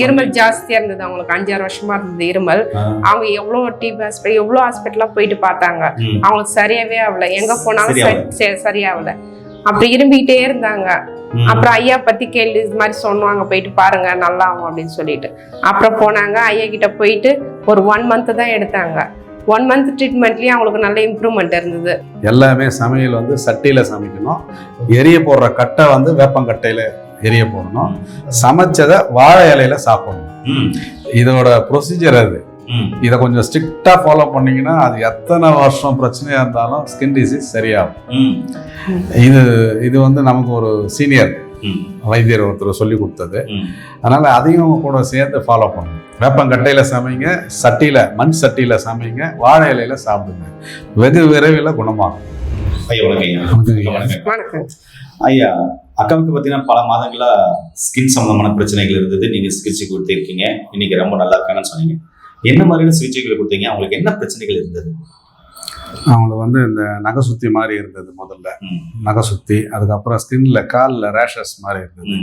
இருமல் ஜாஸ்தியா இருந்தது அவங்களுக்கு 5-6 வருஷமா இருந்தது இருமல். அவங்க எவ்வளவு டிபி ஹாஸ்பிட்டல் எவ்வளவு ஹாஸ்பிட்டல்லாம் போயிட்டு பார்த்தாங்க, அவங்களுக்கு சரியாவே ஆகல. எங்க போனாலும் சரியாகல. அப்படி இரும்பிக்கிட்டே இருந்தாங்க. அப்புறம் ஐயா பத்தி கேள்வி இது மாதிரி சொன்னாங்க, போயிட்டு பாருங்க நல்லா ஆகும் அப்படின்னு சொல்லிட்டு அப்புறம் போனாங்க. ஐயா கிட்ட போயிட்டு ஒரு 1 month தான் எடுத்தாங்க. 1 month ட்ரீட்மெண்ட்லயும் அவங்களுக்கு நல்ல இம்ப்ரூவ்மெண்ட் இருந்தது. எல்லாமே சமையல் வந்து சட்டியில சமைக்கணும். எரிய போடுற கட்டை வந்து வேப்பங்கட்டையில எரிய போடணும். சமைச்சதை வாழை இலையில சாப்பிடணும். இதோட ப்ரொசீஜர் அது. இதை கொஞ்சம் ஸ்ட்ரிக்டா ஃபாலோ பண்ணீங்கன்னா அது எத்தனை வருஷம் பிரச்சனையா இருந்தாலும் ஸ்கின் டிசீஸ் சரியாகும். இது வந்து நமக்கு ஒரு சீனியர் வைத்தியர் ஒருத்தர் சொல்லி கொடுத்தது. அதனால அதையும் கூட சேர்ந்து ஃபாலோ பண்ணணும். வேப்பங்கட்டையில சமைங்க, சட்டியில மண் சட்டியில சமைங்க, வாழை இலையில சாப்பிடுங்க. வெகு விரைவில் குணமாகும். ஐயா, அக்காவுக்கு பார்த்தீங்கன்னா பல மாதங்களா ஸ்கின் சம்பந்தமான பிரச்சனைகள் இருந்தது. நீங்க சிகிச்சை கொடுத்திருக்கீங்க. இன்னைக்கு ரொம்ப நல்லா இருக்காங்கன்னு சொன்னீங்க. என்ன மாதிரியான சிகிச்சைகள் கொடுத்தீங்க? அவங்களுக்கு என்ன பிரச்சனைகள் இருந்தது? அவங்களுக்கு வந்து இந்த நகை சுத்தி மாதிரி இருந்தது. முதல்ல நகை சுத்தி, அதுக்கப்புறம் ஸ்கின்ல காலில் ரேஷஸ் மாதிரி இருந்தது.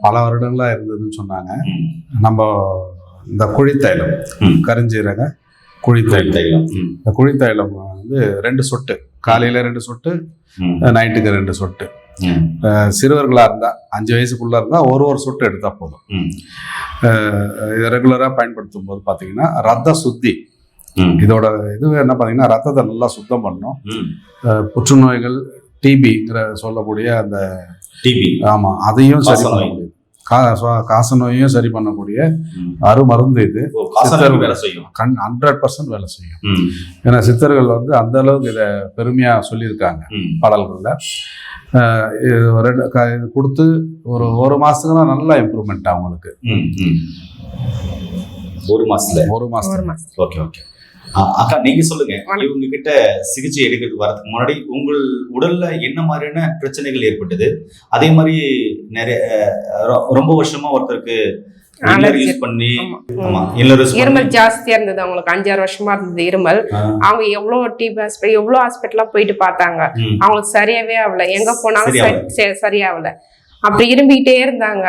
பல வருடங்களா இருந்ததுன்னு சொன்னாங்க. நம்ம இந்த குழித்தைலம், கருஞ்சீரக குழித்தைலம், இந்த குழித்தைலம் வந்து 2 சொட்டு, காலையில 2 சொட்டு, நைட்டுக்கு 2 சொட்டு. சிறுவர்களா இருந்தா 5 வயசுக்குள்ள இருந்தா ஒரு சொட்டு எடுத்தா போதும். இதை ரெகுலரா பயன்படுத்தும் போது பாத்தீங்கன்னா ரத்த சுத்தி, இதோட இது என்ன பாத்தீங்கன்னா ரத்தத்தை நல்லா சுத்தம் பண்ணும். புற்றுநோய்கள், டிபிங்கிற சொல்லக்கூடிய அந்த டிபி, ஆமா, அதையும் சரி பண்ண முடியும். காச நோயையும் சரி பண்ணக்கூடிய அருமருந்து இது. 100% வேலை செய்யும். ஏன்னா சித்தர்கள் வந்து அந்த அளவுக்கு இதை பெருமையா சொல்லியிருக்காங்க பாடல்கள்ல. இது கொடுத்து ஒரு மாசத்துக்கு தான் நல்லா இம்ப்ரூவ்மெண்ட் அவங்களுக்கு. 1 மாசத்துல. ஓகே. அக்கா, நீங்க சொல்லுங்க, இவங்க கிட்ட சிகிச்சை எடுக்கிறதுக்கு வரதுக்கு முன்னாடி உங்கள் உடல்ல என்ன மாதிரியான பிரச்சனைகள் ஏற்பட்டது? அதே மாதிரி நிறைய ரொம்ப வருஷமா ஒருத்தருக்கு இருமல் ஜாஸ்தியா இருந்தது அவங்களுக்கு. 5-6 வருஷமா இருந்தது இருமல். அவங்க எவ்வளவு டிபி ஹாஸ்பிட்டல் எவ்வளவு ஹாஸ்பிட்டல்லாம் போயிட்டு பார்த்தாங்க, அவங்களுக்கு சரியாவே ஆகல. எங்க போனாலும் சரியாகல. அப்படி இரும்பிக்கிட்டே இருந்தாங்க.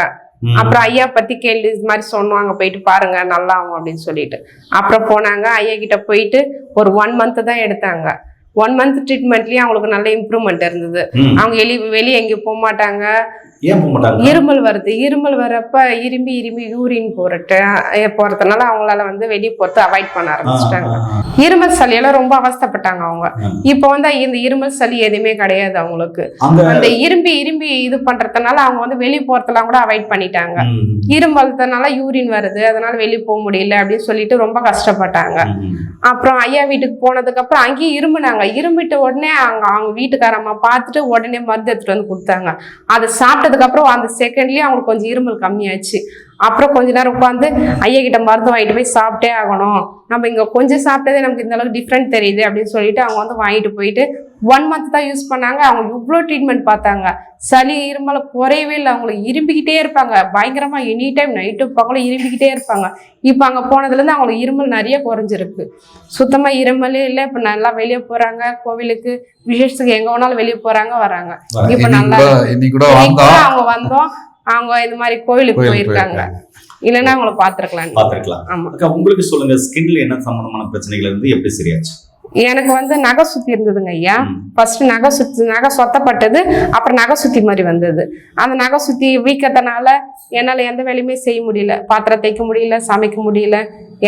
அப்புறம் ஐயா பத்தி கேள்வி இது மாதிரி சொன்னாங்க, போயிட்டு பாருங்க நல்லா ஆகும் அப்படின்னு சொல்லிட்டு அப்புறம் போனாங்க. ஐயா கிட்ட போயிட்டு ஒரு 1 month தான் எடுத்தாங்க. 1 month ட்ரீட்மெண்ட்லயும் அவங்களுக்கு நல்ல இம்ப்ரூவ்மெண்ட் இருந்தது. அவங்க வெளியே எங்கேயும் போக மாட்டாங்க. இருமல் வருது. இருமல் வரப்ப இரும்பி யூரின் போறதுனால அவங்களால வந்து வெளியே போறது அவாய்ட் பண்ண ஆரம்பிச்சிட்டாங்க. இருமல் சளியெல்லாம் ரொம்ப அவஸ்தப்பட்டாங்க அவங்க. இப்ப வந்து இந்த இருமல் சளி எதுவுமே கிடையாது அவங்களுக்கு. அந்த இரும்பி இது பண்றதுனால அவங்க வந்து வெளியே போறதெல்லாம் கூட அவாய்ட் பண்ணிட்டாங்க. இருமல்னால யூரின் வருது, அதனால வெளியே போக முடியல அப்படின்னு சொல்லிட்டு ரொம்ப கஷ்டப்பட்டாங்க. அப்புறம் ஐயா வீட்டுக்கு போனதுக்கு அப்புறம் அங்கேயும் இரும்பிட்ட உடனே அவங்க வீட்டுக்காரம்மா பார்த்துட்டு உடனே மருந்து எடுத்துட்டு வந்து கொடுத்தாங்க. அதை சாப்பிட்டதுக்கு அப்புறம் அந்த செகண்ட்லயே அவங்களுக்கு கொஞ்சம் இருமல் கம்மியாச்சு. அப்புறம் கொஞ்ச நேரம் உட்காந்து ஐயா கிட்ட மருந்து வாங்கிட்டு போய் சாப்பிட்டே ஆகணும், நம்ம இங்க கொஞ்சம் சாப்பிட்டதே நமக்கு இந்த அளவுக்கு டிஃப்ரெண்ட் தெரியுது அப்படின்னு சொல்லிட்டு அவங்க வந்து வாங்கிட்டு போயிட்டு 1 month தான் யூஸ் பண்ணாங்க. அவங்க இவ்வளோ ட்ரீட்மெண்ட் பார்த்தாங்க. சளி இருமல குறையவே இல்லை. அவங்களுக்கு இரும்பிக்கிட்டே இருப்பாங்க பயங்கரமா. எனி டைம் நைட்டு பகலும் இரும்பிக்கிட்டே இருப்பாங்க. இப்போ அங்கே போனதுலேருந்து அவங்களுக்கு இருமல் நிறைய குறைஞ்சிருக்கு. சுத்தமாக இருமலே இல்லை. இப்போ நல்லா வெளியே போறாங்க, கோவிலுக்கு விசேஷத்துக்கு எங்க வேணாலும் வெளியே போறாங்க வராங்க. இப்போ நல்லா அவங்க வந்தோம், அவங்க இந்த மாதிரி கோவிலுக்கு போயிருக்காங்க. இல்லைன்னா அவங்களை பாத்துருக்கலாம். உங்களுக்கு சொல்லுங்க, ஸ்கின்ல என்ன சம்பந்தமான பிரச்சனைகள் இருந்து எப்படி சரியாச்சு? எனக்கு வந்து நகை சுத்தி இருந்ததுங்க ஐயா. ஃபர்ஸ்ட் நகை சொத்தப்பட்டது, அப்புறம் நகை சுத்தி மாதிரி வந்தது. அந்த நகை சுத்தி வீக்கத்தினால என்னால எந்த வேலையுமே செய்ய முடியல. பாத்திரம் தைக்க முடியல, சமைக்க முடியல,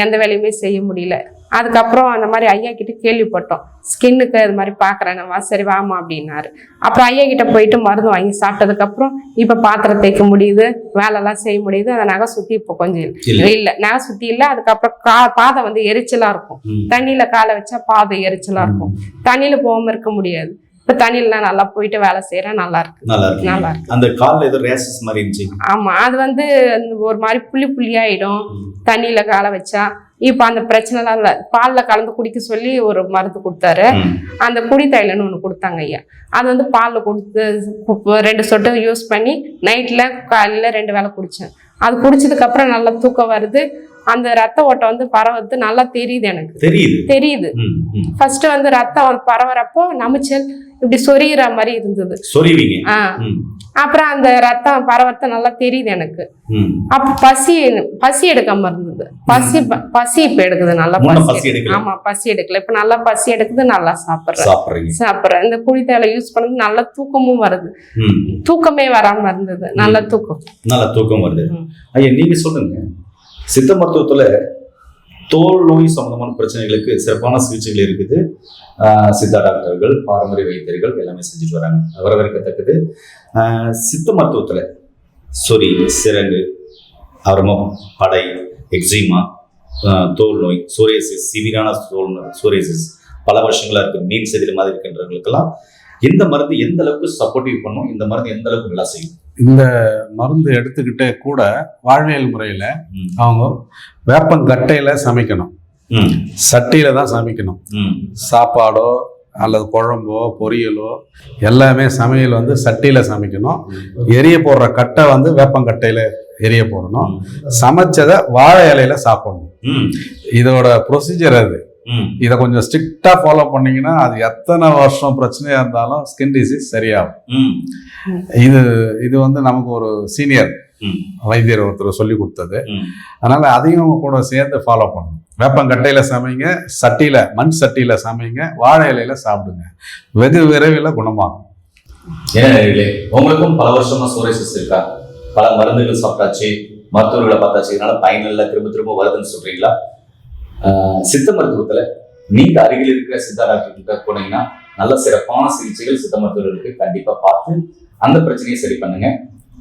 எந்த வேலையுமே செய்ய முடியல. அதுக்கப்புறம் அந்த மாதிரி ஐயா கிட்ட கேள்விப்பட்டோம், ஸ்கின்னுக்கு அது மாதிரி பாக்குறேன், சரி வாமா அப்படின்னாரு. அப்புறம் ஐயா கிட்ட போயிட்டு மருந்து வாங்கி சாப்பிட்டதுக்கு அப்புறம் இப்ப பாத்திரம் தைக்க முடியுது, வேலைலாம் செய்ய முடியுது. அந்த நகை சுத்தி இப்போ கொஞ்சம் இல்ல, நகை சுத்தி இல்ல. அதுக்கப்புறம் பாதை வந்து எரிச்சலா இருக்கும். தண்ணியில காலை வச்சா பாதை எரிச்சலா இருக்கும். தண்ணியில போகாம இருக்க முடியாது. இப்ப தண்ணியில நல்லா போயிட்டு வேலை செய்யறேன், நல்லா இருக்கு. அந்த கால்ல ஏதோ ரேஷஸ் மாதிரி இருந்துச்சு. ஆமா, அது வந்து ஒரு மாதிரி புள்ளியாயிடும் தண்ணியில காலை வச்சா. இப்ப அந்த பிரச்சனைலாம் இல்ல. பால்ல கலந்து குடிக்க சொல்லி ஒரு மருந்து கொடுத்தாரு. அந்த குடித்தைலன்னு ஒண்ணு கொடுத்தாங்க ஐயா. அது வந்து பால்ல கொடுத்து 2 சொட்டு யூஸ் பண்ணி நைட்ல காலையில 2 வேளை குடிச்சேன். அது குடிச்சதுக்கு அப்புறம் நல்லா தூக்கம் வருது. அந்த ரத்த ஓட்டம் வந்து பரவது நல்லா தெரியுது. எனக்கு தெரியுது. ஃபர்ஸ்ட் வந்து ரத்தம் பரவறப்போ நமைச்சல் இப்படி சொரியிற மாதிரி இருந்தது. அப்புறம் அந்த ரத்தம் பரவரத்தை நல்லா தெரியுது எனக்கு. அப்ப பசி எடுக்காம இருந்தது. பசி இப்ப எடுக்குது, நல்லா பசி. ஆமா, பசி எடுக்கல, இப்ப நல்லா பசி எடுக்குது, நல்லா சாப்பிடுறேன். இந்த குளித்தலை யூஸ் பண்ணது நல்லா தூக்கமும் வருது. தூக்கமே வராம இருந்தது, நல்ல தூக்கம் வருது. ஐயா, நீங்க சொல்லுங்க, சித்த மருத்துவத்துல தோல் நோய் சம்பந்தமான பிரச்சனைகளுக்கு சிறப்பான சிகிச்சைகள் இருக்குது. சித்தா டாக்டர்கள், பாரம்பரிய வைத்தியர்கள் எல்லாமே செஞ்சுட்டு வராங்க, வரவேற்கத்தக்கது. சித்த மருத்துவத்துல சொறி, சிரங்கு, அவரமும் படை, எக்ஸிமா, தோல் நோய், சோரியாசிஸ், சிவியரான தோல் நோய், சோரியாசிஸ் பல வருஷங்களா இருக்கு, மீன் செதில் மாதிரி இருக்கின்றவங்களுக்கெல்லாம் இந்த மருந்து எந்த அளவுக்கு சப்போர்ட்டிவ் பண்ணும், இந்த மருந்து எந்த அளவுக்கு வேலை செய்யும்? இந்த மருந்து எடுத்துக்கிட்டே கூட வாழ்வியல் முறையில அவங்க வேப்பங்கட்டையில சமைக்கணும், சட்டியில தான் சமைக்கணும். சாப்பாடோ அல்லது குழம்போ பொரியலோ எல்லாமே சமையல் வந்து சட்டியில சமைக்கணும். எரிய போடுற கட்டை வந்து வேப்பங்கட்டையில எரிய போடணும். சமைச்சதை வாழை இலையில சாப்பிடணும். இதோட ப்ரொசீஜர் அது. இதை கொஞ்சம் ஸ்ட்ரிக்டா ஃபாலோ பண்ணீங்கன்னா அது எத்தனை வருஷம் பிரச்சனையா இருந்தாலும் ஸ்கின் டிசீஸ் சரியாகும். இது வந்து நமக்கு ஒரு சீனியர் வைத்தியர் ஒருத்தர் சொல்லி கொடுத்தது. அதனால அதையும் கூட சேர்ந்து ஃபாலோ பண்ணணும். வேப்பங்கட்டையில சமைங்க, சட்டியில, மண் சட்டியில சமைங்க, வாழை இலையில சாப்பிடுங்க, வெகு விரைவில் குணமாகும். ஏன்னா உங்களுக்கும் பல வருஷமா சோரியாசிஸ் இருக்கா? பல மருந்துகள் சாப்பிட்டாச்சு, மருத்துவர்களை பார்த்தாச்சு, இதனால பயனில்லை, திரும்ப வருதுன்னு சொல்றீங்களா? சித்த மருத்துவத்துல நீங்க அருகில் இருக்கிற சித்தா டாக்டர் கிட்ட போனீங்கன்னா நல்ல சிறப்பான சிகிச்சைகள் சித்த மருத்துவர்களுக்கு கண்டிப்பா பார்த்து அந்த பிரச்சனையை சரி பண்ணுங்க.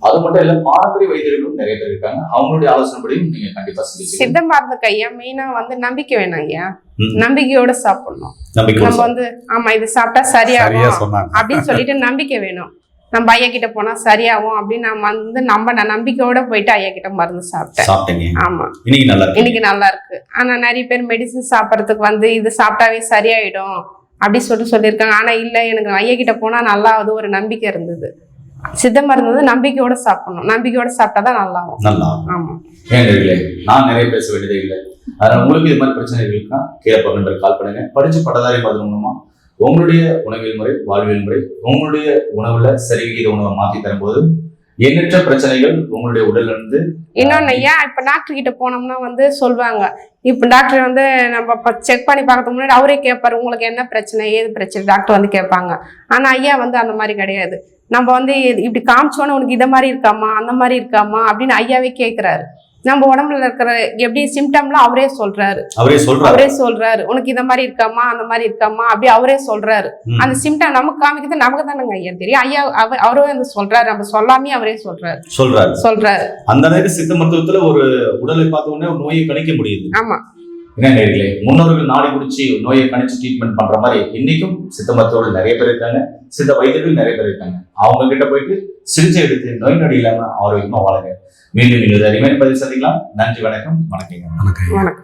அது மட்டும் இல்ல, பாரம்பரிய வைத்தியர்களும் நிறைய பேர் இருக்காங்க, அவங்களுடைய ஆலோசனைப்படியும் நீங்க கண்டிப்பா சிகிச்சை. சித்த மருந்துக்கு ஐயா மெயினா வந்து நம்பிக்கை வேணும் ஐயா. நம்பிக்கையோட சாப்பிடணும். நம்ம வந்து ஆமா இது சாப்பிட்டா சரியாகும் அப்படின்னு சொல்லிட்டு நம்பிக்கை வேணும். நம்ம ஐயா கிட்ட போனா சரியாகும் அப்படின்னு நம்ம வந்து நம்பிக்கையோட போயிட்டு ஐயா கிட்ட மருந்து சாப்பிட்டேன். ஆமா, இன்னைக்கு நல்லா இருக்கு. ஆனா நிறைய பேர் மெடிசன் சாப்பிடறதுக்கு வந்து இது சாப்பிட்டாவே சரியாயிடும் அப்படி சொல்லியிருக்காங்க. ஆனா இல்ல, எனக்கு ஐயா கிட்ட போனா நல்லா அது ஒரு நம்பிக்கை இருந்தது. சித்த மருந்து வந்து நம்பிக்கையோட சாப்பிடணும், நம்பிக்கையோட சாப்பிட்டாதான் நல்லா ஆகும். ஆமா, நான் நிறைய பேச வேண்டியதே இல்லை. அதனால உங்களுக்கு இது மாதிரி பிரச்சனைகள் இருக்கா, கீழே நம்பர் கால் பண்ணுங்க. படிச்சு பட்டதாரி மருந்து மூலமா உங்களுடைய உணவியல் முறை, வாழ்வியல் முறை, உங்களுடைய உணவுல சரிவிகித உணவை மாற்றி தரும்போது எண்ணற்ற பிரச்சனைகள் உங்களுடைய உடல்ல இருந்து. இன்னொன்னு ஐயா, இப்ப டாக்டர் கிட்ட போனோம்னா வந்து சொல்லுவாங்க, இப்ப டாக்டர் வந்து நம்ம செக் பண்ணி பார்க்கறதுக்கு முன்னாடி அவரே கேட்பாரு, உங்களுக்கு என்ன பிரச்சனை, ஏது பிரச்சனை, டாக்டர் வந்து கேட்பாங்க. ஆனா ஐயா வந்து அந்த மாதிரி கிடையாது. நம்ம வந்து இப்படி காமிச்சோன்னு உனக்கு இதை மாதிரி இருக்காமா, அந்த மாதிரி இருக்காமா அப்படின்னு ஐயாவே கேட்கிறாரு. நம்ம உடம்புல இருக்கிற எப்படி சிம்டம்லாம் அவரே சொல்றாரு. உனக்கு இந்த மாதிரி இருக்காமா, அந்த மாதிரி இருக்காமா அப்படி அவரே சொல்றாரு. அந்த சிம்டம் நமக்கு காமிக்கிறது நமக்கு தானங்க ஐயா தெரியும். ஐயா அவரே வந்து சொல்றாரு, நம்ம சொல்லாமே அவரே சொல்றாரு. அந்த நேரத்தில் சித்த மருத்துவத்துல ஒரு உடலை பார்த்த உடனே நோயை கணிக்க முடியுது. ஆமா, என்ன நேர்களே, முன்னோர்கள் நாடி குடிச்சு நோயை கணிச்சு ட்ரீட்மெண்ட் பண்ற மாதிரி இன்னைக்கும் சித்த மருத்துவர்கள் நிறைய பேர் இருக்காங்க, சித்த வைத்தியர்கள் நிறைய பேர் இருக்காங்க. அவங்க கிட்ட போயிட்டு சிகிச்சை எடுத்து நோய் நொடி இல்லாம ஆரோக்கியமா வாழுங்க. மீண்டும் அருமையான பதிவு சந்திக்கலாம். நன்றி, வணக்கம். வணக்கம்.